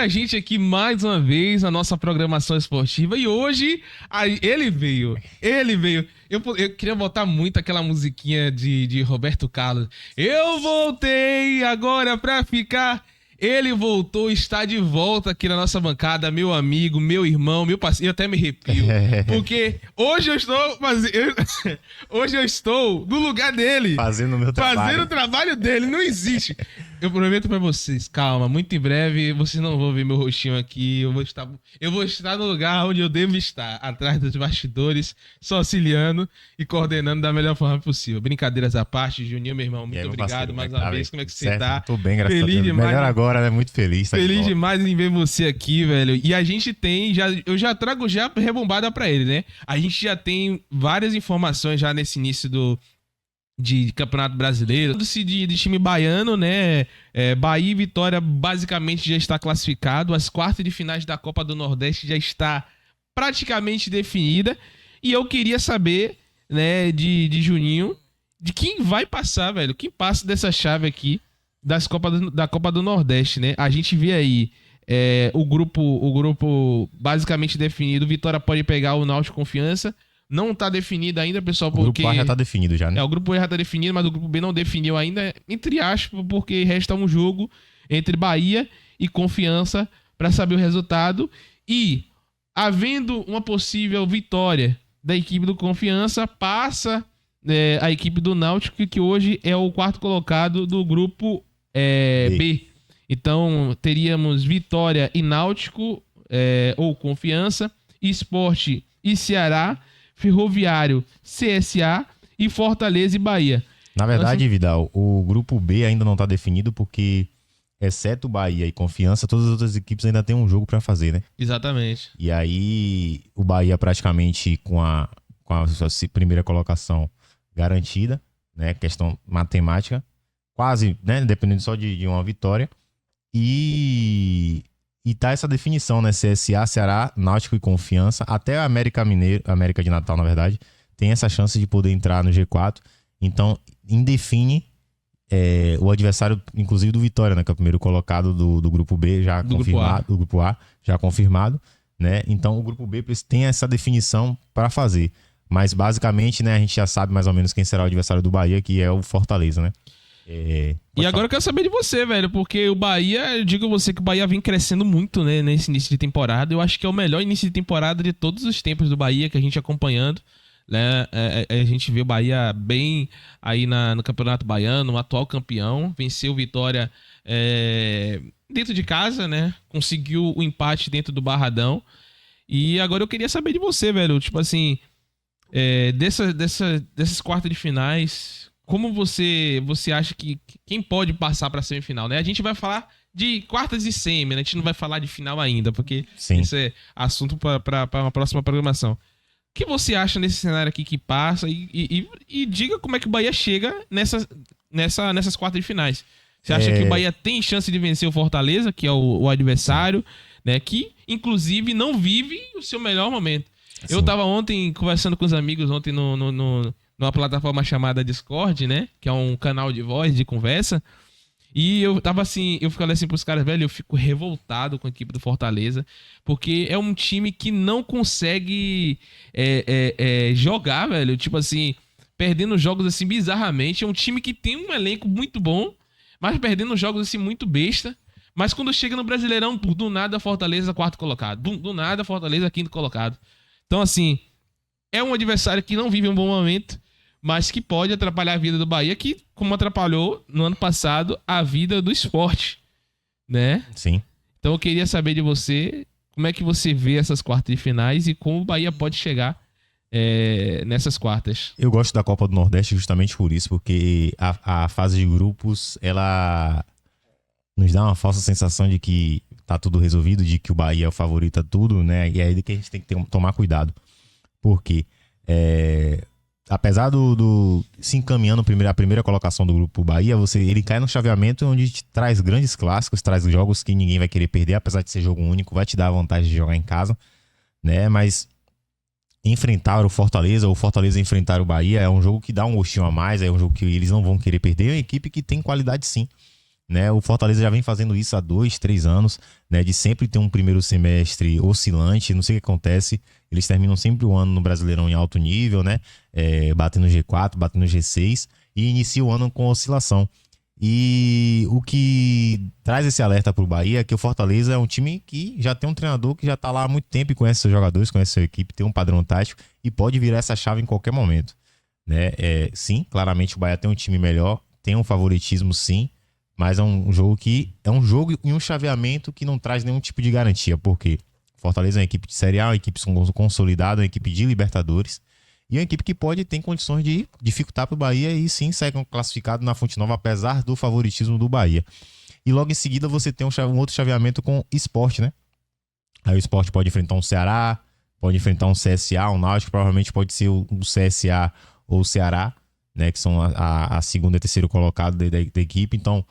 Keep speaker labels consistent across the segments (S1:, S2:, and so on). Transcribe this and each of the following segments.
S1: a gente aqui mais uma vez na nossa programação esportiva. E hoje ele veio. Eu queria botar muito aquela musiquinha de Roberto Carlos. Eu voltei agora pra ficar. Ele voltou, está de volta aqui na nossa bancada, meu amigo, meu irmão, meu parceiro. Eu até me arrepio, porque hoje eu estou no lugar dele.
S2: Fazendo o meu trabalho.
S1: Fazendo o trabalho dele, não existe. Eu prometo pra vocês, calma, muito em breve vocês não vão ver meu rostinho aqui. Eu vou estar no lugar onde eu devo estar, atrás dos bastidores, só auxiliando e coordenando da melhor forma possível. Brincadeiras à parte, Juninho, meu irmão, muito obrigado mais uma vez. Como é que você tá?
S2: Tô bem, graças
S1: Feliz
S2: a Deus.
S1: demais.
S2: Melhor agora, né? Muito feliz. Tá
S1: Feliz demais em ver você aqui, velho. E a gente tem, eu já trago rebombada pra ele, né? A gente já tem várias informações já nesse início de Campeonato Brasileiro. De time baiano, né? Bahia e Vitória basicamente já está classificado. As quartas de finais da Copa do Nordeste já está praticamente definida. E eu queria saber, né, de Juninho, de quem vai passar, velho. Quem passa dessa chave aqui da Copa do Nordeste, né? A gente vê aí o grupo basicamente definido. Vitória pode pegar o Náutico Confiança. Não tá definido ainda, pessoal, porque...
S2: O grupo A já tá definido já, né?
S1: O grupo A já tá definido, mas o grupo B não definiu ainda, entre aspas, porque resta um jogo entre Bahia e Confiança para saber o resultado. E, havendo uma possível vitória da equipe do Confiança, passa a equipe do Náutico, que hoje é o quarto colocado do grupo B. Então, teríamos Vitória e Náutico, ou Confiança, Sport e Ceará, Ferroviário, CSA e Fortaleza e Bahia.
S2: Na verdade, Vidal, o grupo B ainda não tá definido porque, exceto Bahia e Confiança, todas as outras equipes ainda têm um jogo pra fazer, né?
S1: Exatamente.
S2: E aí, o Bahia praticamente com a sua primeira colocação garantida, né? Questão matemática, quase, né? Dependendo só de uma vitória. E tá essa definição, né? CSA, Ceará, Náutico e Confiança. Até a América de Natal, na verdade, tem essa chance de poder entrar no G4. Então, indefine o adversário, inclusive do Vitória, né? Que é o primeiro colocado do grupo B, já confirmado. Do grupo A, já confirmado, né? Então, o grupo B tem essa definição para fazer. Mas, basicamente, né? A gente já sabe mais ou menos quem será o adversário do Bahia, que é o Fortaleza, né?
S1: E agora eu quero saber de você, velho, porque o Bahia, eu digo a você que o Bahia vem crescendo muito, né, nesse início de temporada. Eu acho que é o melhor início de temporada de todos os tempos do Bahia que a gente acompanhando, né? A gente vê o Bahia bem aí no Campeonato Baiano, um atual campeão, venceu o Vitória dentro de casa, né? Conseguiu o empate dentro do Barradão. E agora eu queria saber de você, velho, tipo assim, dessas quartas de finais, como você acha que quem pode passar para a semifinal, né? A gente vai falar de quartas e semi, né? A gente não vai falar de final ainda, porque
S2: Sim.
S1: Isso é assunto para uma próxima programação. O que você acha nesse cenário aqui que passa e diga como é que o Bahia chega nessas quartas de finais. Você acha que o Bahia tem chance de vencer o Fortaleza, que é o adversário, né? Que, inclusive, não vive o seu melhor momento. Sim. Eu tava ontem conversando com os amigos, numa plataforma chamada Discord, né? Que é um canal de voz, de conversa. E eu tava assim, eu falei assim pros caras, velho, eu fico revoltado com a equipe do Fortaleza, porque é um time que não consegue jogar, velho. Tipo assim, perdendo jogos assim bizarramente. É um time que tem um elenco muito bom, mas perdendo jogos assim muito besta. Mas quando chega no Brasileirão, do nada Fortaleza quarto colocado. Do nada Fortaleza quinto colocado. Então assim, é um adversário que não vive um bom momento, mas que pode atrapalhar a vida do Bahia, que, como atrapalhou no ano passado a vida do esporte, né?
S2: Sim.
S1: Então eu queria saber de você, como é que você vê essas quartas de finais e como o Bahia pode chegar nessas quartas.
S2: Eu gosto da Copa do Nordeste justamente por isso, porque a fase de grupos, ela nos dá uma falsa sensação de que tá tudo resolvido, de que o Bahia é o favorito a tudo, né? E é aí que a gente tem que tomar cuidado. Porque apesar do se encaminhando a primeira colocação do grupo Bahia, ele cai no chaveamento onde te traz grandes clássicos, traz jogos que ninguém vai querer perder, apesar de ser jogo único, vai te dar a vantagem de jogar em casa, né? Mas enfrentar o Fortaleza enfrentar o Bahia é um jogo que dá um gostinho a mais, é um jogo que eles não vão querer perder, é uma equipe que tem qualidade sim. né? O Fortaleza já vem fazendo isso há 2, 3 anos, né? De sempre ter um primeiro semestre oscilante, não sei o que acontece. Eles terminam sempre o ano no Brasileirão em alto nível, né? Batendo G4, batendo G6 e inicia o ano com oscilação. E o que traz esse alerta pro Bahia é que o Fortaleza é um time que já tem um treinador que já tá lá há muito tempo e conhece seus jogadores, conhece sua equipe, tem um padrão tático e pode virar essa chave em qualquer momento, né? Sim, claramente o Bahia tem um time melhor, tem um favoritismo sim, mas é um jogo e um chaveamento que não traz nenhum tipo de garantia, porque Fortaleza é uma equipe de Série A, uma equipe consolidada, uma equipe de Libertadores e uma equipe que tem condições de dificultar para o Bahia e sim sair classificado na Fonte Nova, apesar do favoritismo do Bahia. E logo em seguida você tem um outro chaveamento com Sport, né? Aí o Sport pode enfrentar um Ceará, pode enfrentar um CSA, um Náutico, provavelmente pode ser o CSA ou o Ceará, né? Que são a segunda e terceiro colocado da equipe. Então,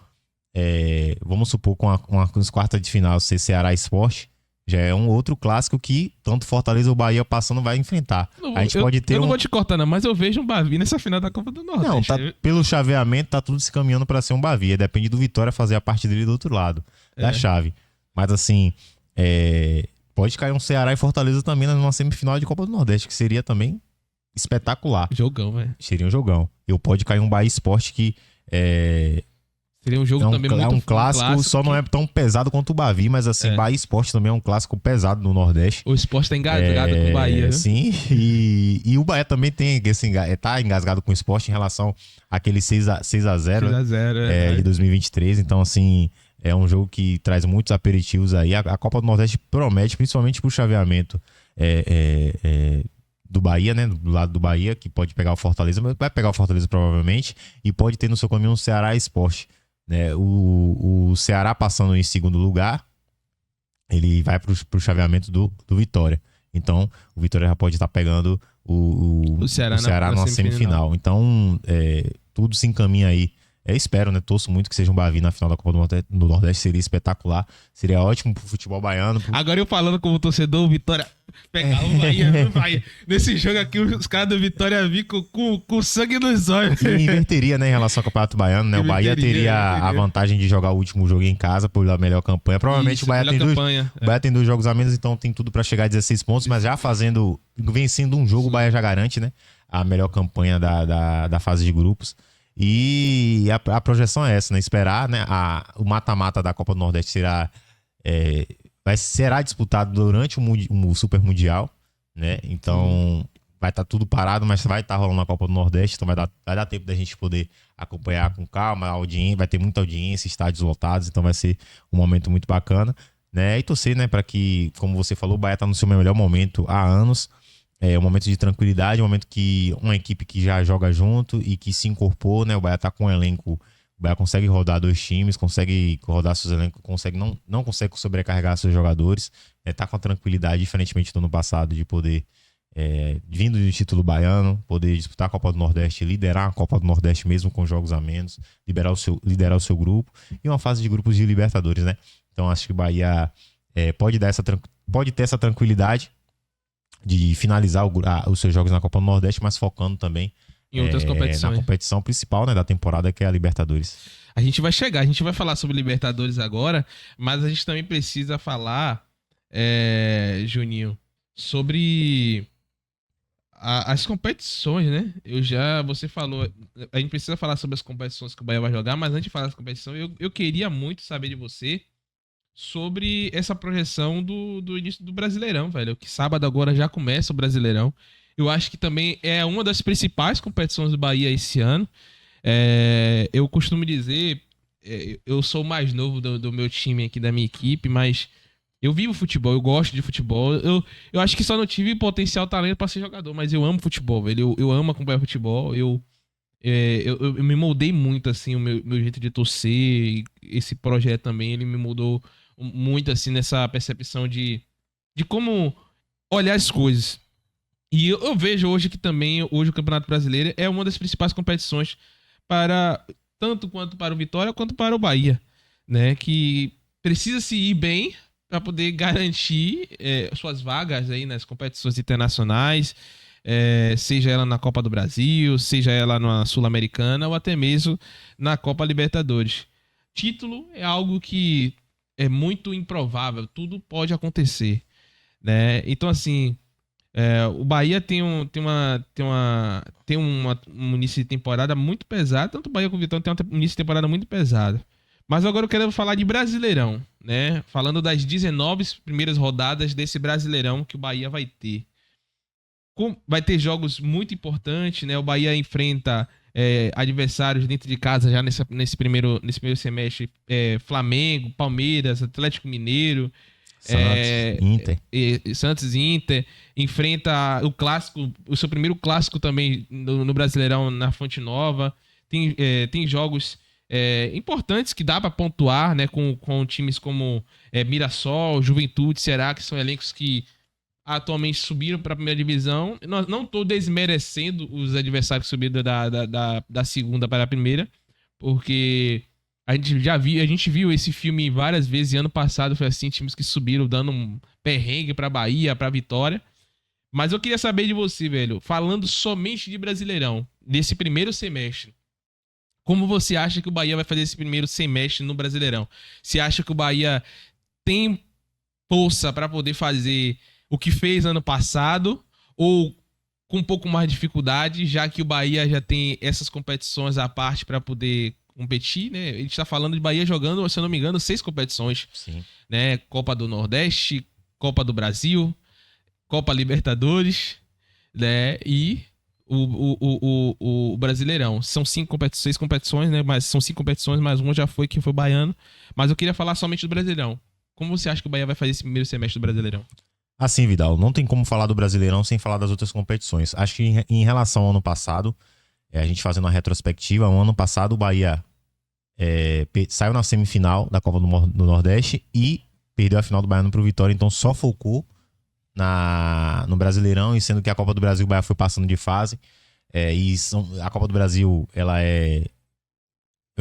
S2: vamos supor com as quartas de final ser Ceará e Sport. Já é um outro clássico que tanto Fortaleza ou Bahia passando vai enfrentar.
S1: A gente pode ter não vou te cortar não, mas eu vejo um Bavi nessa final da Copa do Nordeste.
S2: Não, pelo chaveamento tá tudo se caminhando para ser um Bavi. Depende do Vitória fazer a parte dele do outro lado da chave. Mas assim, pode cair um Ceará e Fortaleza também numa semifinal de Copa do Nordeste, que seria também espetacular.
S1: Jogão, velho.
S2: Seria um jogão. Pode cair um Bahia Sport que
S1: seria um jogo também muito
S2: um clássico, só não é tão pesado quanto o Bavi, mas assim, Bahia Sport também é um clássico pesado no Nordeste.
S1: O Sport tá engasgado com o Bahia, né?
S2: Sim, e o Bahia também tá engasgado com o Sport em relação àquele 6x0 de 2023. Então, assim, é um jogo que traz muitos aperitivos aí. A Copa do Nordeste promete, principalmente pro chaveamento do Bahia, né? Do lado do Bahia, que pode pegar o Fortaleza, mas vai pegar o Fortaleza provavelmente, e pode ter no seu caminho um Ceará e Sport. Né? O Ceará passando em segundo lugar, ele vai pro chaveamento do Vitória. Então, o Vitória já pode estar pegando o Ceará na semifinal. Então, tudo se encaminha aí. Espero, né? Torço muito que seja um Bavi na final da Copa do Nordeste. Seria espetacular. Seria ótimo pro futebol baiano.
S1: Agora eu falando como torcedor, o Vitória pegar o Bahia. Nesse jogo aqui, os caras do Vitória vir com sangue nos olhos.
S2: E inverteria, né, em relação ao Campeonato Baiano, né? O Bahia teria a vantagem de jogar o último jogo em casa por a melhor campanha. Provavelmente o Bahia tem 2 jogos a menos, então tem tudo pra chegar a 16 pontos, mas já vencendo um jogo, o Bahia já garante, né? A melhor campanha da fase de grupos. E a projeção é essa, né? Esperar, né? O mata-mata da Copa do Nordeste será disputado durante o Super Mundial, né? Então vai estar tudo parado, mas vai estar rolando a Copa do Nordeste, então vai dar tempo da gente poder acompanhar com calma, vai ter muita audiência, estádios lotados, então vai ser um momento muito bacana, né? E torcer, né, para que, como você falou, o Bahia tá no seu melhor momento há anos. Um momento de tranquilidade, um momento que uma equipe que já joga junto e que se incorporou, né? O Bahia tá com um elenco, o Bahia consegue rodar 2 times, consegue rodar seus elencos, não consegue sobrecarregar seus jogadores, tá com a tranquilidade, diferentemente do ano passado, de poder, vindo do título baiano, poder disputar a Copa do Nordeste, liderar a Copa do Nordeste mesmo com jogos a menos, liderar o seu grupo e uma fase de grupos de Libertadores, né? Então acho que o Bahia pode ter essa tranquilidade de finalizar os seus jogos na Copa do Nordeste, mas focando também
S1: em outras competições.
S2: Na competição principal, né, da temporada, que é a Libertadores.
S1: A gente vai falar sobre Libertadores agora, mas a gente também precisa falar, Juninho, sobre as competições, né? Você falou, a gente precisa falar sobre as competições que o Bahia vai jogar, mas antes de falar das competições, eu queria muito saber de você sobre essa projeção do início do Brasileirão, velho. Que sábado agora já começa o Brasileirão. Eu acho que também é uma das principais competições do Bahia esse ano. Eu costumo dizer, eu sou o mais novo do meu time aqui, da minha equipe, mas eu vivo futebol, eu gosto de futebol. Eu acho que só não tive potencial talento pra ser jogador, mas eu amo futebol, velho. Eu amo acompanhar futebol. Eu me moldei muito, assim, o meu jeito de torcer. Esse projeto também, ele me moldou muito, assim, nessa percepção de como olhar as coisas. E eu vejo hoje que também, hoje o Campeonato Brasileiro é uma das principais competições tanto quanto para o Vitória, quanto para o Bahia, né? Que precisa se ir bem para poder garantir suas vagas aí nas competições internacionais, seja ela na Copa do Brasil, seja ela na Sul-Americana ou até mesmo na Copa Libertadores. título é algo que é muito improvável, tudo pode acontecer, né? Então, assim, o Bahia um início de temporada muito pesado, tanto o Bahia como o Vitória tem um início de temporada muito pesado. Mas agora eu quero falar de Brasileirão, né? Falando das 19 primeiras rodadas desse Brasileirão que o Bahia vai ter. Vai ter jogos muito importantes, né? O Bahia enfrenta adversários dentro de casa já nesse primeiro semestre. Flamengo, Palmeiras, Atlético Mineiro, Santos e Inter. Enfrenta o clássico, o seu primeiro clássico também no Brasileirão na Fonte Nova. Tem jogos importantes que dá para pontuar, né? Com times como Mirassol, Juventude, Ceará, que são elencos que atualmente subiram para a primeira divisão. Não estou desmerecendo os adversários que subiram da segunda para a primeira, porque a gente viu esse filme várias vezes, e ano passado foi assim, times que subiram dando um perrengue para Bahia, para Vitória. Mas eu queria saber de você, velho, falando somente de Brasileirão, desse primeiro semestre. Como você acha que o Bahia vai fazer esse primeiro semestre no Brasileirão? Você acha que o Bahia tem força para poder fazer o que fez ano passado, ou com um pouco mais de dificuldade, já que o Bahia já tem essas competições à parte para poder competir, né? A gente está falando de Bahia jogando, se eu não me engano, 6 competições.
S2: Sim.
S1: Né? Copa do Nordeste, Copa do Brasil, Copa Libertadores, né? E o Brasileirão. São 6 competições, né? Mas são 5 competições, mas uma já foi, que foi baiano. Mas eu queria falar somente do Brasileirão. Como você acha que o Bahia vai fazer esse primeiro semestre do Brasileirão?
S2: Assim, Vidal, não tem como falar do Brasileirão sem falar das outras competições. Acho que em relação ao ano passado, a gente fazendo uma retrospectiva, no ano passado o Bahia saiu na semifinal da Copa do Nordeste e perdeu a final do Baiano pro Vitória, então só focou no Brasileirão, e sendo que a Copa do Brasil o Bahia foi passando de fase, a Copa do Brasil ela é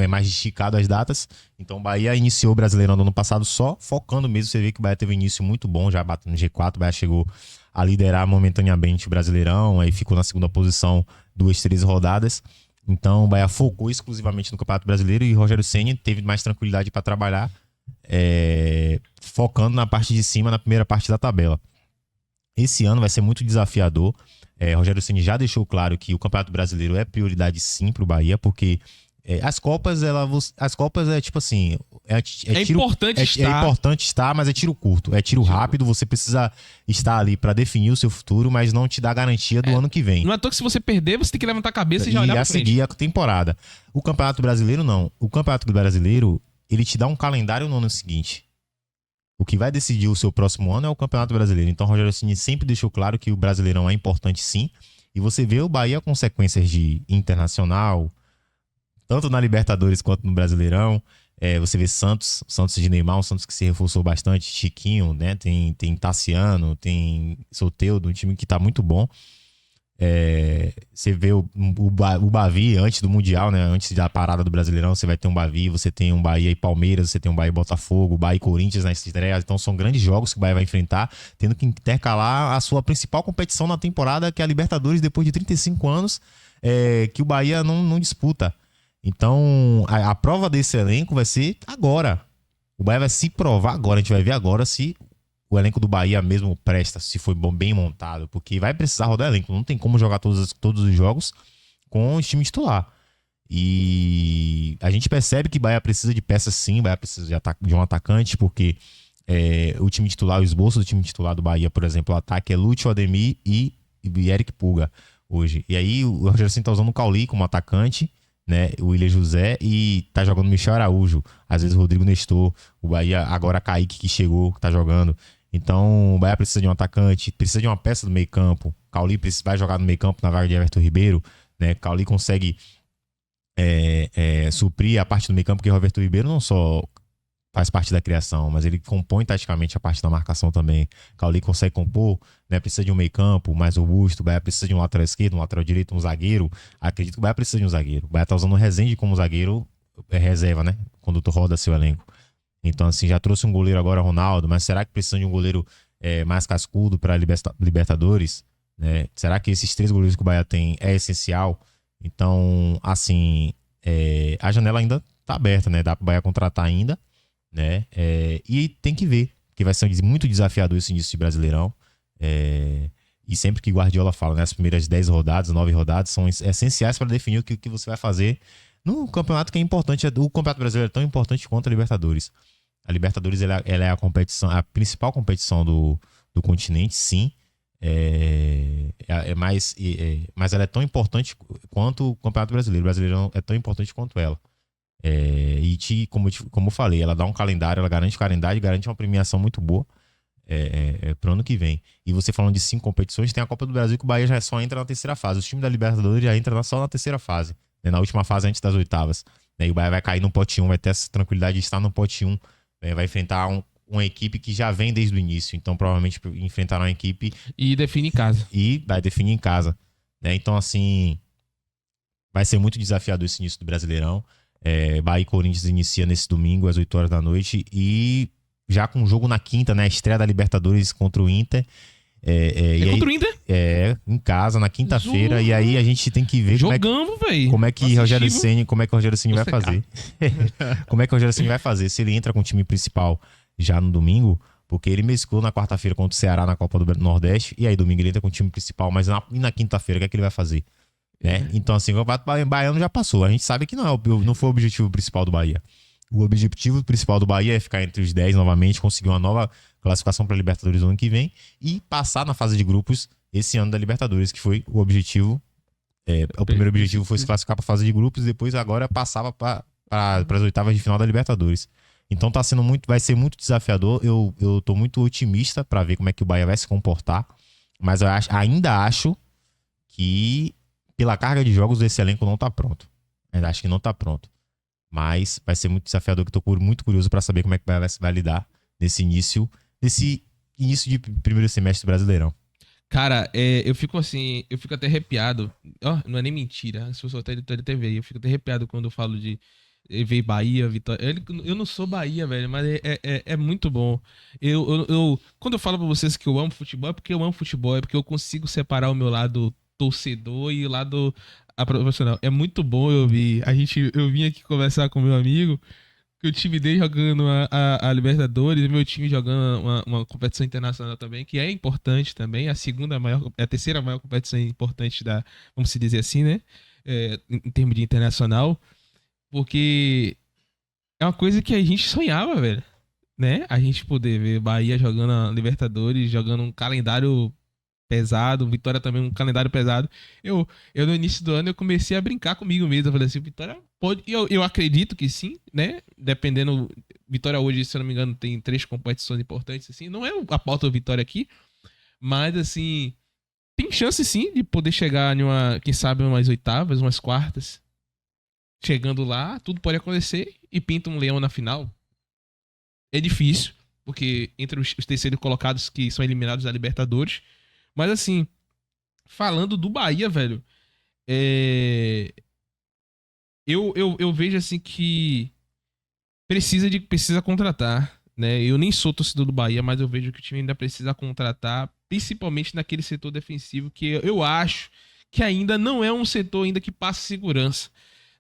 S2: mais esticado as datas, então o Bahia iniciou o Brasileirão do ano passado só focando mesmo. Você vê que o Bahia teve um início muito bom, já batendo no G4, o Bahia chegou a liderar momentaneamente o Brasileirão, aí ficou na segunda posição 2, 3 rodadas, então o Bahia focou exclusivamente no Campeonato Brasileiro, e Rogério Ceni teve mais tranquilidade para trabalhar, focando na parte de cima, na primeira parte da tabela. Esse ano vai ser muito desafiador. Rogério Ceni já deixou claro que o Campeonato Brasileiro é prioridade sim para o Bahia, porque as Copas é tipo assim.
S1: Importante estar.
S2: É importante estar, mas é tiro curto. É tiro rápido. Você precisa estar ali para definir o seu futuro, mas não te dá garantia do ano que vem.
S1: Não é à toa que se você perder, você tem que levantar a cabeça e já olhar pra frente.
S2: seguir a temporada. O Campeonato Brasileiro, não. O Campeonato Brasileiro, ele te dá um calendário no ano seguinte. O que vai decidir o seu próximo ano é o Campeonato Brasileiro. Então, o Rogério Ceni sempre deixou claro que o Brasileirão é importante sim. E você vê o Bahia com consequências de internacional, tanto na Libertadores quanto no Brasileirão. Você vê Santos de Neymar, um Santos que se reforçou bastante, Chiquinho, né? Tem Tassiano, tem Soteldo, um time que tá muito bom. Você vê o Bavi antes do Mundial, né? Antes da parada do Brasileirão, você vai ter um Bavi, você tem um Bahia e Palmeiras, você tem um Bahia e Botafogo, Bahia e Corinthians na estreia. Então são grandes jogos que o Bahia vai enfrentar, tendo que intercalar a sua principal competição na temporada, que é a Libertadores, depois de 35 anos, que o Bahia não disputa. Então, a prova desse elenco vai ser agora. O Bahia vai se provar agora. A gente vai ver agora se o elenco do Bahia mesmo presta, se foi bem montado. Porque vai precisar rodar elenco. Não tem como jogar todos os jogos com o time titular. E a gente percebe que o Bahia precisa de peças sim. O Bahia precisa de um atacante, porque o time titular, o esboço do time titular do Bahia, por exemplo, o ataque é Lúcio, Ademir e Eric Pulga hoje. E aí o Rogério Ceni tá usando o Cauli como atacante, né, o Willian José, e tá jogando Michel Araújo, às vezes o Rodrigo Nestor, o Bahia agora Kaique que chegou, que tá jogando. Então o Bahia precisa de um atacante, precisa de uma peça do meio campo. Cauli vai jogar no meio campo na vaga de Everton Ribeiro, né? Cauli consegue suprir a parte do meio campo, porque o Everton Ribeiro não só faz parte da criação, mas ele compõe taticamente a parte da marcação também. Cauli consegue compor, né? Precisa de um meio campo mais robusto. O Bahia precisa de um lateral esquerdo, um lateral direito, um zagueiro. Acredito que o Bahia precisa de um zagueiro. O Bahia tá usando o Rezende como zagueiro reserva, né? Quando tu roda seu elenco. Então, assim, já trouxe um goleiro agora, Ronaldo, mas será que precisa de um goleiro mais cascudo para Libertadores? Né? Será que esses 3 goleiros que o Bahia tem é essencial? Então, assim, a janela ainda tá aberta, né? Dá pro Bahia contratar ainda, né? E tem que ver, que vai ser muito desafiador esse início de Brasileirão. E sempre que Guardiola fala, né? As primeiras 10 rodadas, 9 rodadas são essenciais para definir o que você vai fazer num campeonato que é importante. O Campeonato Brasileiro é tão importante quanto a Libertadores. A Libertadores ela é a competição, a principal competição do continente, sim. Mas ela é tão importante quanto o Campeonato Brasileiro. O Brasileirão é tão importante quanto ela. Como eu falei, ela dá um calendário, ela garante calendário, garante uma premiação muito boa pro ano que vem. E você falando de 5 competições, tem a Copa do Brasil que o Bahia já só entra na terceira fase. Os times da Libertadores já entram só na terceira fase, né? Na última fase antes das oitavas, né? E o Bahia vai cair no pote 1, vai ter essa tranquilidade de estar no pote 1, né? Vai enfrentar uma equipe que já vem desde o início, então provavelmente enfrentará uma equipe
S1: e define em casa.
S2: E vai definir em casa, né? Então assim, vai ser muito desafiador esse início do Brasileirão. Bahia e Corinthians inicia nesse domingo às 8 horas da noite e já com o jogo na quinta, né? A estreia da Libertadores contra o Inter.
S1: Contra o Inter?
S2: Em casa, na quinta-feira. E aí a gente tem que ver como é que o Rogério Ceni vai fazer. Como é que o Rogério Ceni vai fazer? Se ele entra com o time principal já no domingo, porque ele mesclou na quarta-feira contra o Ceará na Copa do Nordeste, e aí domingo ele entra com o time principal, mas na quinta-feira o que é que ele vai fazer? Né? Então assim, o Campeonato Baiano já passou. A gente sabe que não foi o objetivo principal do Bahia. O objetivo principal do Bahia é ficar entre os 10 novamente, conseguir uma nova classificação para a Libertadores no ano que vem e passar na fase de grupos esse ano da Libertadores, que foi o objetivo. O primeiro objetivo foi se classificar para a fase de grupos, e depois agora passava para as oitavas de final da Libertadores. Então vai ser muito desafiador. Eu tô muito otimista para ver como é que o Bahia vai se comportar, mas eu ainda acho que pela carga de jogos esse elenco não tá pronto. Ainda acho que não tá pronto. Mas vai ser muito desafiador, que eu tô muito curioso para saber como é que vai lidar nesse início de primeiro semestre do Brasileirão.
S1: Cara, eu fico até arrepiado. Não é nem mentira, se fosse até de TV, eu fico até arrepiado quando eu falo de ver Bahia, Vitória. Eu não sou Bahia, velho, mas é muito bom. Quando eu falo pra vocês que eu amo futebol, é porque eu amo futebol, é porque eu consigo separar o meu lado torcedor e o lado profissional. É muito bom eu vim aqui conversar com meu amigo, que o time dele jogando a Libertadores, meu time jogando uma competição internacional também, que é importante também, a terceira maior competição importante vamos se dizer assim, né? Em termos de internacional, porque é uma coisa que a gente sonhava, velho, né? A gente poder ver Bahia jogando a Libertadores, jogando um calendário pesado, Vitória também um calendário pesado. Eu no início do ano eu comecei a brincar comigo mesmo, eu falei assim, Vitória pode, eu acredito que sim, né? Dependendo, Vitória hoje, se eu não me engano, tem 3 competições importantes assim, não é a pauta do Vitória aqui, mas assim, tem chance sim de poder chegar em quem sabe umas oitavas, umas quartas. Chegando lá, tudo pode acontecer e pinta um leão na final. É difícil, porque entre os terceiros colocados que são eliminados da Libertadores. Mas assim, falando do Bahia, velho, eu vejo assim que precisa contratar, né? Eu nem sou torcedor do Bahia, mas eu vejo que o time ainda precisa contratar, principalmente naquele setor defensivo, que eu acho que ainda não é um setor ainda que passa segurança,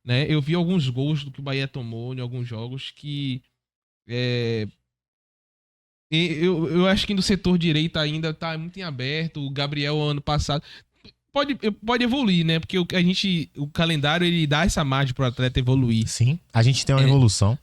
S1: né? Eu vi alguns gols do que o Bahia tomou em alguns jogos que eu acho que no setor direito ainda tá muito em aberto. O Gabriel, ano passado, pode evoluir, né? Porque o calendário, ele dá essa margem pro atleta evoluir.
S2: Sim, a gente tem uma evolução.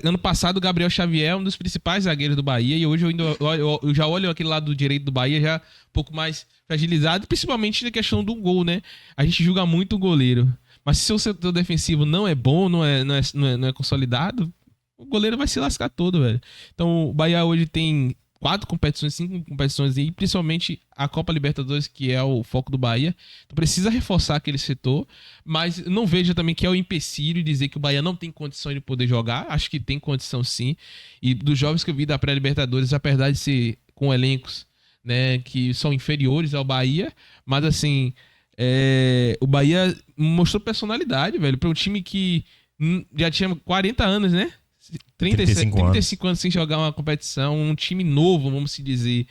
S1: Ano passado, o Gabriel Xavier é um dos principais zagueiros do Bahia, e hoje eu já olho aquele lado direito do Bahia já um pouco mais fragilizado, principalmente na questão do gol, né? A gente julga muito o goleiro. Mas se o setor defensivo não é bom, não é consolidado, o goleiro vai se lascar todo, velho. Então, o Bahia hoje tem 5 competições, e principalmente a Copa Libertadores, que é o foco do Bahia. Então, precisa reforçar aquele setor, mas não vejo também que é o empecilho dizer que o Bahia não tem condição de poder jogar. Acho que tem condição sim. E dos jogos que eu vi da pré-Libertadores, apesar de ser com elencos, né, que são inferiores ao Bahia, mas assim, o Bahia mostrou personalidade, velho, para um time que já tinha 40 anos, né? 35 anos sem jogar uma competição, um time novo, vamos se dizer.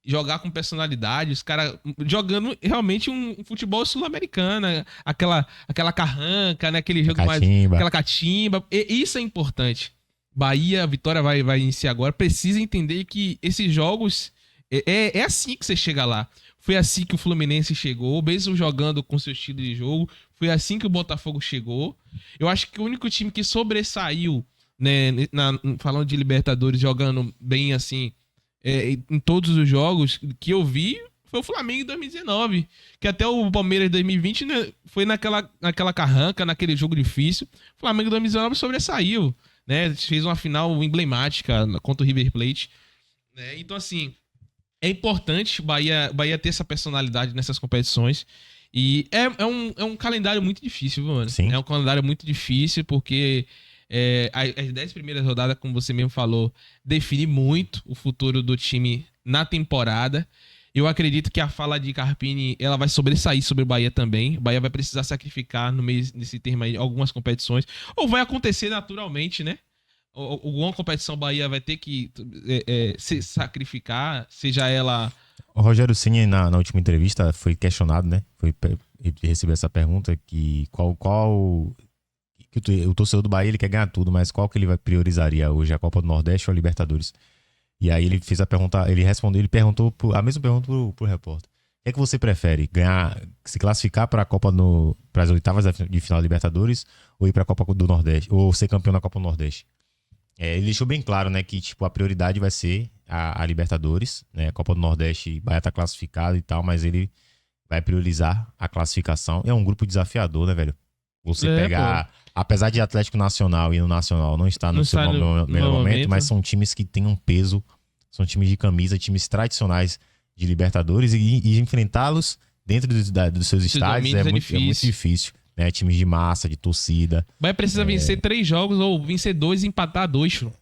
S1: jogar com personalidade, os caras jogando realmente um futebol sul-americano, aquela carranca, né? Aquele jogo mais.
S2: Catimba.
S1: Aquela catimba. E isso é importante. Bahia, a Vitória vai iniciar agora. Precisa entender que esses jogos. É assim que você chega lá. Foi assim que o Fluminense chegou, mesmo jogando com seu estilo de jogo. Foi assim que o Botafogo chegou. Eu acho que o único time que sobressaiu, né, falando de Libertadores, jogando bem assim, em todos os jogos que eu vi, foi o Flamengo em 2019. Que até o Palmeiras em 2020, né, foi naquela carranca, naquele jogo difícil. O Flamengo em 2019 sobressaiu, né? Fez uma final emblemática contra o River Plate. Né? Então, assim, é importante o Bahia ter essa personalidade nessas competições. E é um calendário muito difícil, viu, mano?
S2: Sim.
S1: É um calendário muito difícil porque as 10 primeiras rodadas, como você mesmo falou, define muito o futuro do time na temporada. Eu acredito que a fala de Carpini ela vai sobressair sobre o Bahia também. O Bahia vai precisar sacrificar no meio desse termo aí algumas competições. Ou vai acontecer naturalmente, né? Alguma competição Bahia vai ter que se sacrificar, seja ela...
S2: O Rogério Ceni na última entrevista foi questionado, né? Ele recebeu essa pergunta que que o torcedor do Bahia ele quer ganhar tudo, mas qual que ele priorizaria hoje, a Copa do Nordeste ou a Libertadores? E aí ele fez a pergunta, ele perguntou a mesma pergunta pro repórter. O que é que você prefere? Se classificar para a Copa para as oitavas de final da Libertadores ou ir para a Copa do Nordeste, ou ser campeão na Copa do Nordeste? Ele deixou bem claro, né, que tipo, a prioridade vai ser a Libertadores, né? A Copa do Nordeste, Bahia tá classificado e tal, mas ele vai priorizar a classificação. É um grupo desafiador, né, velho? Você pegar, apesar de Atlético Nacional e no Nacional não estar no seu melhor momento, mas são times que têm um peso, são times de camisa, times tradicionais de Libertadores e enfrentá-los dentro dos seus estádios é muito difícil. Né, times de massa, de torcida.
S1: Vai precisar vencer 3 jogos ou vencer 2 e empatar 2, filho.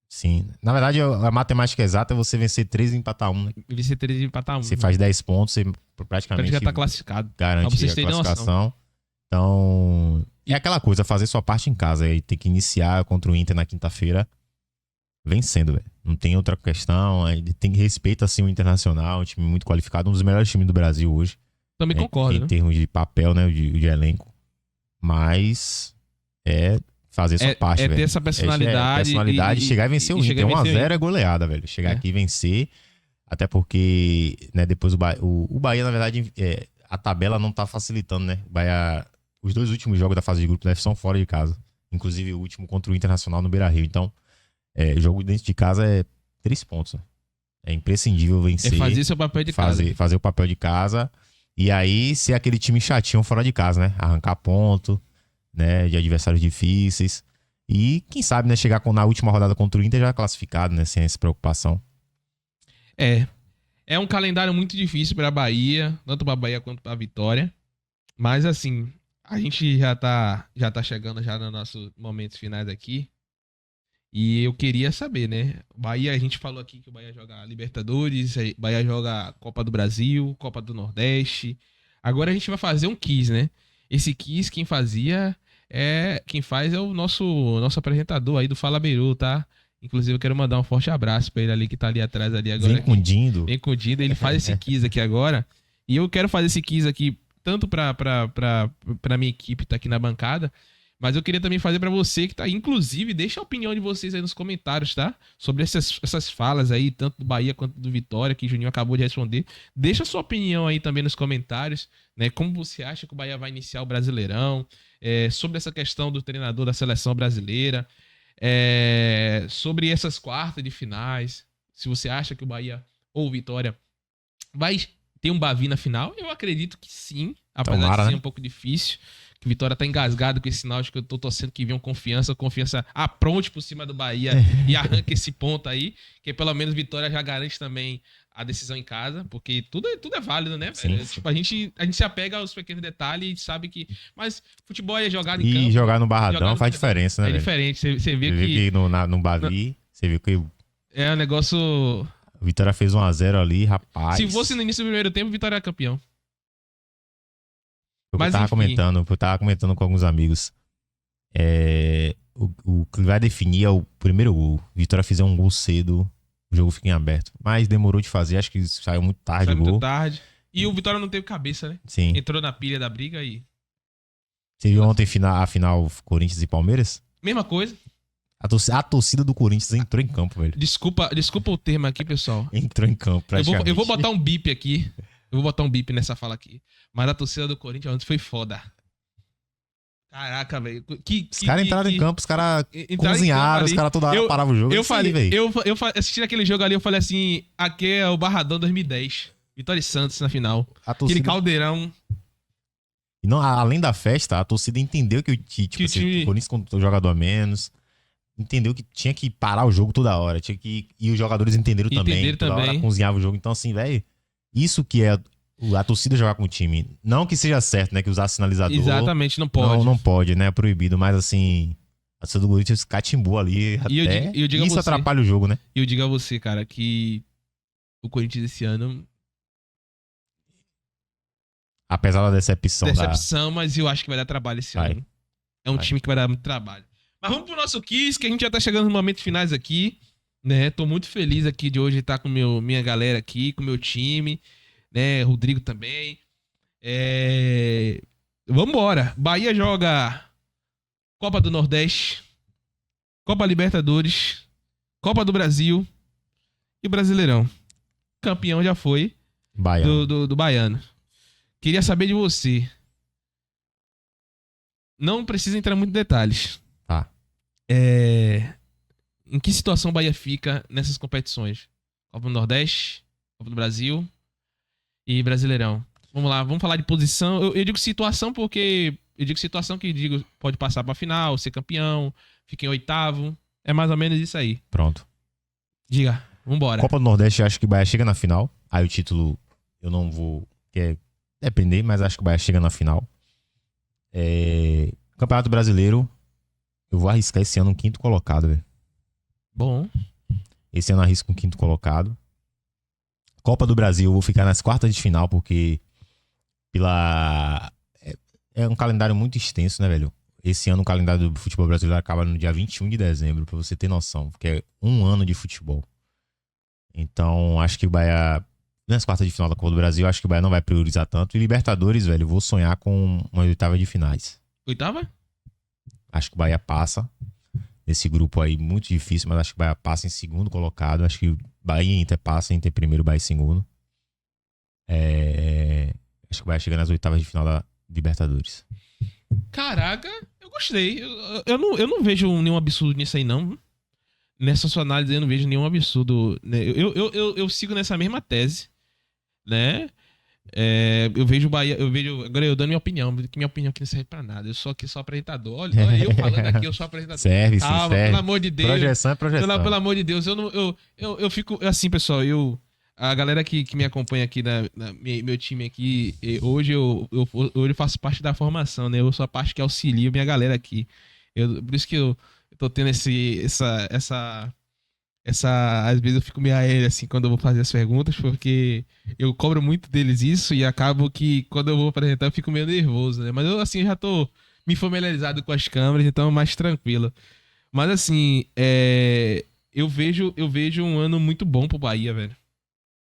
S2: Sim. Na verdade, a matemática exata é você vencer 3 e empatar 1. Né?
S1: Vencer 3 e empatar 1.
S2: Você faz 10 pontos, você praticamente
S1: já tá classificado.
S2: Garante a classificação. Então, é aquela coisa, fazer sua parte em casa. Aí tem que iniciar contra o Inter na quinta-feira vencendo, velho. Não tem outra questão. Tem que respeitar, assim, o Internacional, um time muito qualificado, um dos melhores times do Brasil hoje.
S1: Também concordo,
S2: em termos de papel, né, de elenco. Mas fazer sua parte, velho.
S1: É ter essa personalidade.
S2: Chegar e vencer o Inter. 1x0 é goleada, velho. Chegar aqui e vencer. Até porque, né, depois o Bahia, na verdade, a tabela não tá facilitando, né? O Bahia, os 2 últimos jogos da fase de grupo, né, são fora de casa. Inclusive o último contra o Internacional no Beira-Rio. Então, jogo dentro de casa é 3 pontos. Né? É imprescindível vencer.
S1: Fazer seu papel de casa.
S2: Fazer o papel de casa. E aí, ser aquele time chatinho fora de casa, né? Arrancar ponto, né? De adversários difíceis. E, quem sabe, né? Chegar na última rodada contra o Inter já classificado, né? Sem essa preocupação.
S1: É um calendário muito difícil pra Bahia, tanto pra Bahia quanto pra Vitória. Mas, assim, a gente já tá chegando já nos nossos momentos finais aqui. E eu queria saber, né? Bahia, a gente falou aqui que o Bahia joga Libertadores, Bahia joga Copa do Brasil, Copa do Nordeste. Agora a gente vai fazer um quiz, né? Esse quiz, quem faz é o nosso apresentador aí do Fala Beru, tá? Inclusive eu quero mandar um forte abraço pra ele ali que tá ali atrás ali agora.
S2: Vem com Dindo.
S1: Ele faz esse quiz aqui agora. E eu quero fazer esse quiz aqui tanto pra minha equipe que tá aqui na bancada, mas eu queria também fazer pra você que tá aí. Inclusive, deixa a opinião de vocês aí nos comentários, tá? Sobre essas falas aí, tanto do Bahia quanto do Vitória, que o Juninho acabou de responder. Deixa a sua opinião aí também nos comentários, né? Como você acha que o Bahia vai iniciar o Brasileirão? Sobre essa questão do treinador da seleção brasileira. Sobre essas quartas de finais. Se você acha que o Bahia ou o Vitória vai ter um Bavi na final, eu acredito que sim. Apesar de ser um pouco difícil. Que o Vitória tá engasgado com esse Náutico, eu tô torcendo que venham confiança apronte por cima do Bahia e arranque esse ponto aí, que pelo menos Vitória já garante também a decisão em casa, porque tudo é válido, né?
S2: Sim.
S1: Tipo, a gente se apega aos pequenos detalhes e sabe que... Mas futebol é jogado em campo.
S2: E jogar no Barradão faz diferença, né?
S1: É diferente, você vê
S2: que no Bavi, você viu que...
S1: É um negócio...
S2: O Vitória fez 1x0 ali, rapaz.
S1: Se fosse no início do primeiro tempo, o Vitória é campeão.
S2: Eu tava comentando com alguns amigos. O que vai definir é o primeiro gol. Vitória fizer um gol cedo, o jogo fica em aberto. Mas demorou de fazer, acho que saiu muito tarde
S1: Saiu
S2: o gol.
S1: muito tarde. E o Vitória não teve cabeça, né?
S2: Sim.
S1: Entrou na pilha da briga e...
S2: Você viu ontem a final Corinthians e Palmeiras?
S1: Mesma coisa.
S2: A torcida do Corinthians entrou em campo, velho.
S1: Desculpa o termo aqui, pessoal.
S2: Entrou em campo, praticamente.
S1: Eu vou botar um bip aqui. Eu vou botar um bip nessa fala aqui. Mas a torcida do Corinthians ontem foi foda. Caraca, velho.
S2: Os caras entraram em campo, os caras cozinharam, os caras toda hora paravam o jogo.
S1: Eu assistindo aquele jogo ali, eu falei assim, aqui é o Barradão 2010. Vitória e Santos na final. Aquele caldeirão.
S2: E não, além da festa, a torcida entendeu que o Corinthians com o jogador a menos, entendeu que tinha que parar o jogo toda hora. E os jogadores entenderam também. Toda hora cozinhava o jogo. Então, assim, velho, isso que é a torcida jogar com o time. Não que seja certo, né? Que usar sinalizador.
S1: Exatamente, não pode.
S2: Não pode, né? É proibido. Mas, assim, a torcida do Corinthians catimbou ali.
S1: Eu digo
S2: isso atrapalha o jogo, né?
S1: E eu digo a você, cara, que o Corinthians esse ano...
S2: Apesar da decepção.
S1: Mas eu acho que vai dar trabalho esse ano. É um time que vai dar muito trabalho. Mas vamos pro nosso quiz, que a gente já tá chegando nos momentos finais aqui, né? Tô muito feliz aqui de hoje estar com minha galera aqui, com o meu time, né? Rodrigo também. Vambora. Bahia joga Copa do Nordeste, Copa Libertadores, Copa do Brasil e Brasileirão. Campeão já foi do Baiano. Queria saber de você. Não precisa entrar muito em detalhes.
S2: Tá.
S1: Em que situação o Bahia fica nessas competições? Copa do Nordeste, Copa do Brasil e Brasileirão. Vamos lá, vamos falar de posição. Eu digo situação porque... Eu digo situação que pode passar pra final, ser campeão, fica em oitavo. É mais ou menos isso aí.
S2: Pronto.
S1: Diga, vambora.
S2: Copa do Nordeste, eu acho que o Bahia chega na final. Aí o título eu não vou... depender, mas acho que o Bahia chega na final. Campeonato Brasileiro, eu vou arriscar esse ano um quinto colocado, velho.
S1: Bom.
S2: Esse ano arrisco um quinto colocado. Copa do Brasil, eu vou ficar nas quartas de final, porque é um calendário muito extenso, né, velho? Esse ano o calendário do futebol brasileiro acaba no dia 21 de dezembro, pra você ter noção, porque é um ano de futebol. Então, acho que o Bahia... Nas quartas de final da Copa do Brasil, acho que o Bahia não vai priorizar tanto. E Libertadores, velho, eu vou sonhar com uma oitava de finais.
S1: Oitava?
S2: Acho que o Bahia passa. Nesse grupo aí, muito difícil, mas acho que o Bahia passa em segundo colocado. Acho que Bahia e Inter passa, Inter primeiro, Bahia em segundo. Acho que o Bahia chega nas oitavas de final da Libertadores.
S1: Caraca, eu gostei. Eu não vejo nenhum absurdo nisso aí, não. Nessa sua análise eu não vejo nenhum absurdo. Né? Eu sigo nessa mesma tese, né? Eu vejo o Bahia, agora eu dando minha opinião, porque minha opinião aqui não serve pra nada. Eu sou aqui só apresentador. Olha eu falando aqui, eu sou apresentador.
S2: Serve, sim, serve.
S1: Pelo amor de Deus.
S2: Projeção é projeção.
S1: Pelo amor de Deus, eu fico assim, pessoal. A galera que me acompanha aqui meu time aqui, hoje eu faço parte da formação, né? Eu sou a parte que auxilia minha galera aqui. Por isso que eu tô tendo às vezes eu fico meio aéreo assim quando eu vou fazer as perguntas, porque eu cobro muito deles isso e acabo que quando eu vou apresentar eu fico meio nervoso, né? Mas eu assim já tô me familiarizado com as câmeras, então mais tranquilo. Mas assim, eu vejo um ano muito bom pro Bahia, velho.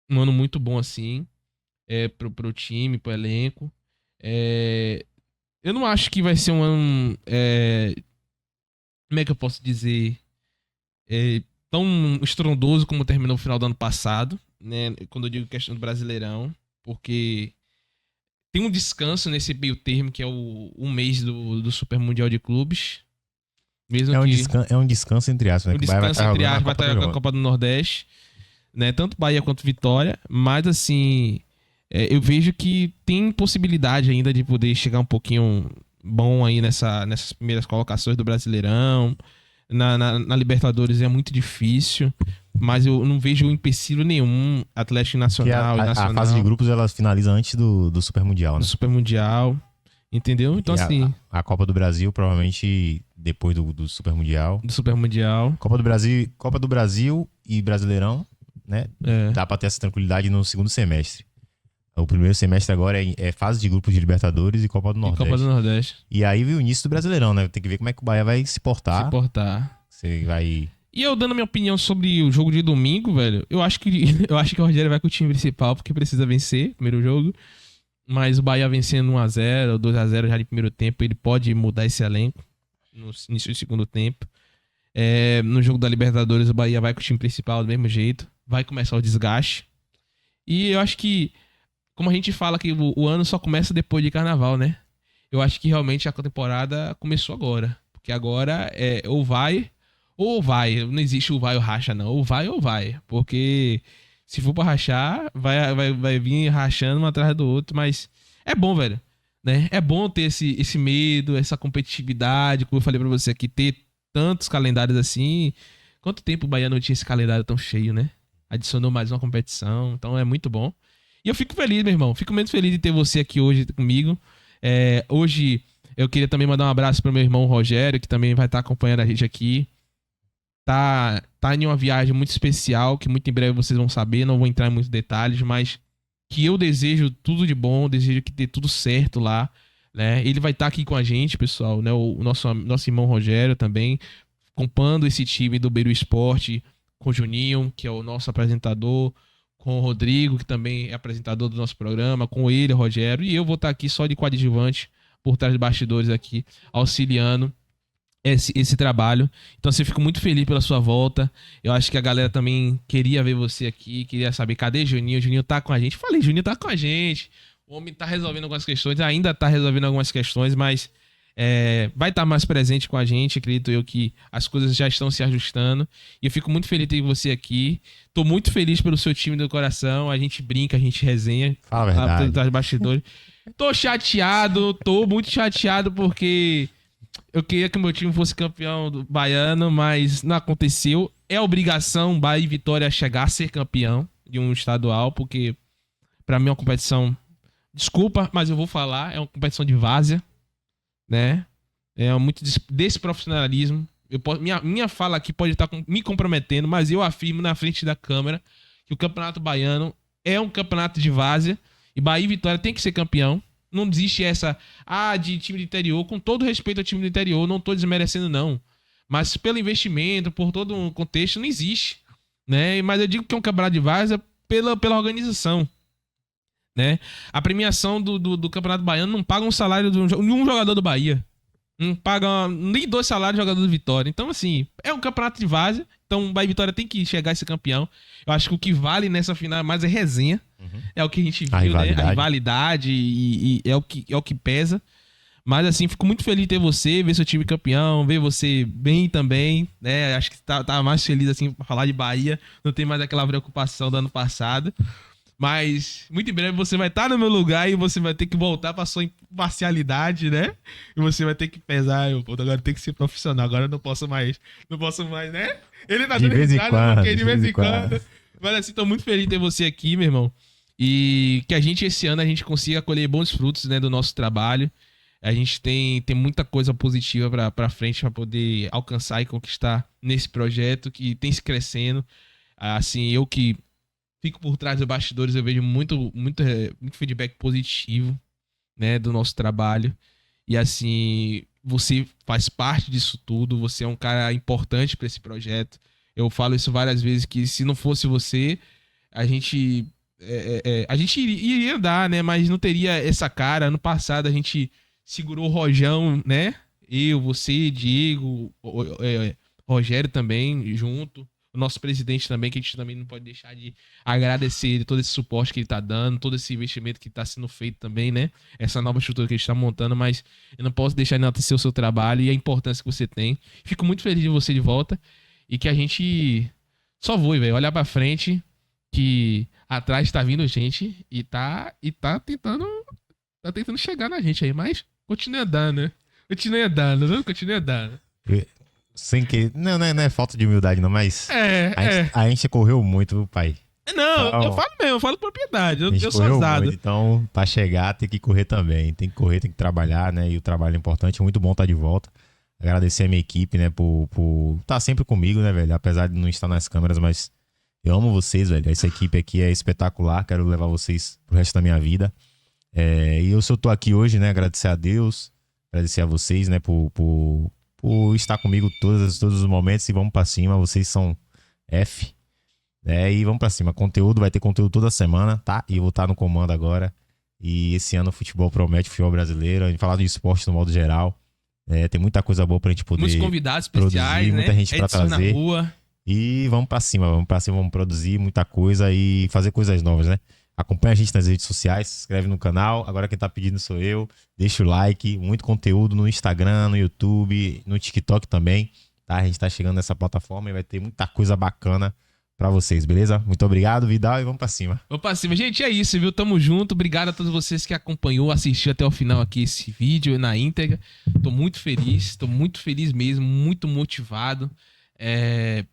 S1: Um ano muito bom assim, pro time, pro elenco. Eu não acho que vai ser um ano, como é que eu posso dizer, tão estrondoso como terminou o final do ano passado, né? Quando eu digo questão do Brasileirão, porque tem um descanso nesse meio termo, que é um mês do Super Mundial de Clubes. Mesmo
S2: é um descanso entre aspas, né?
S1: Um descanso entre aspas, vai estar com a Copa do Nordeste, né? Tanto Bahia quanto Vitória, mas assim, eu vejo que tem possibilidade ainda de poder chegar um pouquinho bom aí nessas primeiras colocações do Brasileirão. Na Libertadores é muito difícil, mas eu não vejo empecilho nenhum. Atlético Nacional e Nacional.
S2: A fase de grupos ela finaliza antes do Super Mundial, né?
S1: Do Super Mundial, entendeu? Então assim...
S2: A Copa do Brasil provavelmente depois do Super Mundial.
S1: Do Super Mundial.
S2: Copa do Brasil e Brasileirão, né? Dá pra ter essa tranquilidade no segundo semestre. O primeiro semestre agora é fase de grupos de Libertadores e Copa do Nordeste. E aí vem o início do Brasileirão, né? Tem que ver como é que o Bahia vai se portar. Você vai
S1: E eu dando minha opinião sobre o jogo de domingo, velho, eu acho que eu acho que o Rogério vai com o time principal porque precisa vencer primeiro jogo. Mas o Bahia vencendo 1x0 ou 2x0 já de primeiro tempo, ele pode mudar esse elenco no início do segundo tempo. No jogo da Libertadores, o Bahia vai com o time principal do mesmo jeito. Vai começar o desgaste. E eu acho que, como a gente fala que o ano só começa depois de carnaval, né? Eu acho que realmente a temporada começou agora. Porque agora ou vai ou vai. Não existe o vai ou racha, não. Ou vai. Porque se for pra rachar, vai vir rachando um atrás do outro. Mas é bom, velho. Né? É bom ter esse medo, essa competitividade. Como eu falei pra você aqui, ter tantos calendários assim. Quanto tempo o Bahia não tinha esse calendário tão cheio, né? Adicionou mais uma competição. Então é muito bom. E eu fico feliz, meu irmão. Fico muito feliz de ter você aqui hoje comigo. Hoje eu queria também mandar um abraço pro meu irmão Rogério, que também vai estar acompanhando a gente aqui. Tá em uma viagem muito especial, que muito em breve vocês vão saber. Não vou entrar em muitos detalhes, mas que eu desejo tudo de bom, desejo que dê tudo certo lá, né? Ele vai estar aqui com a gente, pessoal, né? O nosso irmão Rogério também, acompanhando esse time do Beira Esporte, com o Juninho, que é o nosso apresentador, com o Rodrigo, que também é apresentador do nosso programa, com ele, Rogério, e eu vou estar aqui só de coadjuvante, por trás de bastidores aqui, auxiliando esse trabalho. Então, assim, eu fico muito feliz pela sua volta. Eu acho que a galera também queria ver você aqui, queria saber, cadê Juninho? O Juninho tá com a gente. Falei, Juninho tá com a gente. O homem tá resolvendo algumas questões, ainda tá resolvendo algumas questões, mas vai estar mais presente com a gente. Acredito eu que as coisas já estão se ajustando. E eu fico muito feliz de ter você aqui. Tô muito feliz pelo seu time do coração. A gente brinca, a gente resenha.
S2: Fala a verdade.
S1: Atrás de bastidores. Tô muito chateado porque eu queria que o meu time fosse campeão do baiano, mas não aconteceu. É obrigação Bahia e Vitória chegar a ser campeão de um estadual, porque pra mim é uma competição, desculpa, mas eu vou falar, é uma competição de várzea, né? É muito desprofissionalismo. Minha fala aqui pode estar me comprometendo, mas eu afirmo na frente da câmera que o Campeonato Baiano é um campeonato de várzea e Bahia e Vitória tem que ser campeão. Não existe essa, de time do interior. Com todo respeito ao time do interior, não tô desmerecendo, não. Mas pelo investimento, por todo um contexto, não existe, né? Mas eu digo que é um campeonato de várzea pela organização, né? A premiação do Campeonato Baiano não paga um salário de um jogador do Bahia. Não paga nem 2 salários de jogador do Vitória. Então, assim, é um campeonato de várzea. Então, o Bahia e Vitória tem que chegar a ser campeão. Eu acho que o que vale nessa final mais é resenha. É o que a gente viu, né? A rivalidade e é o que pesa. Mas, assim, fico muito feliz de ter você, ver seu time campeão, ver você bem também, né? Acho que tá mais feliz, assim, pra falar de Bahia. Não tem mais aquela preocupação do ano passado. Mas muito em breve você vai estar no meu lugar e você vai ter que voltar pra sua imparcialidade, né? E você vai ter que pesar, agora tem que ser profissional, agora eu não posso mais, né? Ele tá dando risada, porque de vez em quando. Mas assim, tô muito feliz de ter você aqui, meu irmão. E que esse ano a gente consiga colher bons frutos, né, do nosso trabalho. A gente tem muita coisa positiva pra frente pra poder alcançar e conquistar nesse projeto que tem se crescendo. Assim, eu que fico por trás dos bastidores, eu vejo muito feedback positivo, né, do nosso trabalho. E assim, você faz parte disso tudo, você é um cara importante para esse projeto. Eu falo isso várias vezes, que se não fosse você, a gente iria andar, né, mas não teria essa cara. Ano passado a gente segurou o Rojão, né, eu, você, Diego, Rogério também, junto. O nosso presidente também, que a gente também não pode deixar de agradecer ele, todo esse suporte que ele tá dando, todo esse investimento que tá sendo feito também, né? Essa nova estrutura que a gente tá montando, mas eu não posso deixar de enaltecer o seu trabalho e a importância que você tem. Fico muito feliz de você de volta e que a gente só voe, velho. Olhar pra frente, que atrás tá vindo gente e tá tentando chegar na gente aí, mas continue andando, né? Continue andando.
S2: Sem que. Não é falta de humildade, não, mas. A gente correu muito, viu, pai?
S1: Não, então, eu falo mesmo, eu falo propriedade. Eu sou azado.
S2: Muito, então, pra chegar, tem que correr também. Tem que correr, tem que trabalhar, né? E o trabalho é importante. É muito bom estar de volta. Agradecer a minha equipe, né? Por estar sempre comigo, né, velho? Apesar de não estar nas câmeras, mas eu amo vocês, velho. Essa equipe aqui é espetacular. Quero levar vocês pro resto da minha vida. E eu tô aqui hoje, né? Agradecer a Deus, agradecer a vocês, né? Por por estar comigo todos os momentos e vamos pra cima. Vocês são F. E vamos pra cima. Conteúdo, vai ter conteúdo toda semana, tá? E eu vou estar no comando agora. E esse ano o futebol promete, o futebol brasileiro. A gente falar de esporte no modo geral. Tem muita coisa boa pra gente poder
S1: muitos convidados
S2: produzir,
S1: especiais, né?
S2: muita gente pra
S1: Edição
S2: trazer.
S1: na rua.
S2: E vamos pra cima, vamos produzir muita coisa e fazer coisas novas, né? Acompanha a gente nas redes sociais, se inscreve no canal. Agora quem tá pedindo sou eu. Deixa o like, muito conteúdo no Instagram, no YouTube, no TikTok também, tá? A gente tá chegando nessa plataforma e vai ter muita coisa bacana pra vocês, beleza? Muito obrigado, Vidal, e vamos pra cima.
S1: Vamos pra cima. Gente, é isso, viu? Tamo junto. Obrigado a todos vocês que acompanhou, assistiu até o final aqui esse vídeo na íntegra. Tô muito feliz mesmo, muito motivado.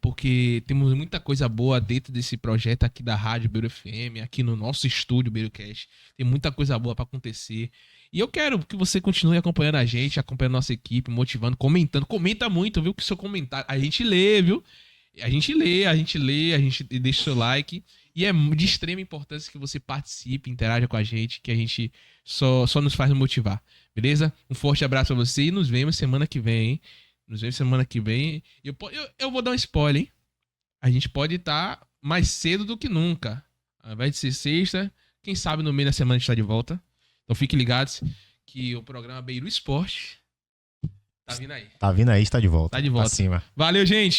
S1: Porque temos muita coisa boa dentro desse projeto aqui da Rádio Beiro FM, aqui no nosso estúdio BeiroCast. Tem muita coisa boa pra acontecer. E eu quero que você continue acompanhando a gente, acompanhando a nossa equipe, motivando, comentando. Comenta muito, viu? Que o seu comentário a gente lê, viu? A gente deixa o seu like. E é de extrema importância que você participe, interaja com a gente, que a gente só nos faz motivar. Beleza? Um forte abraço pra você e nos vemos semana que vem, hein? Nos vemos semana que vem. Eu vou dar um spoiler, hein? A gente pode estar mais cedo do que nunca. Ao invés de ser sexta, quem sabe no meio da semana a gente tá de volta. Então fiquem ligados que o programa Beiro Esporte tá vindo aí.
S2: Tá vindo aí, está de volta.
S1: Tá de volta.
S2: Pra cima.
S1: Valeu, gente!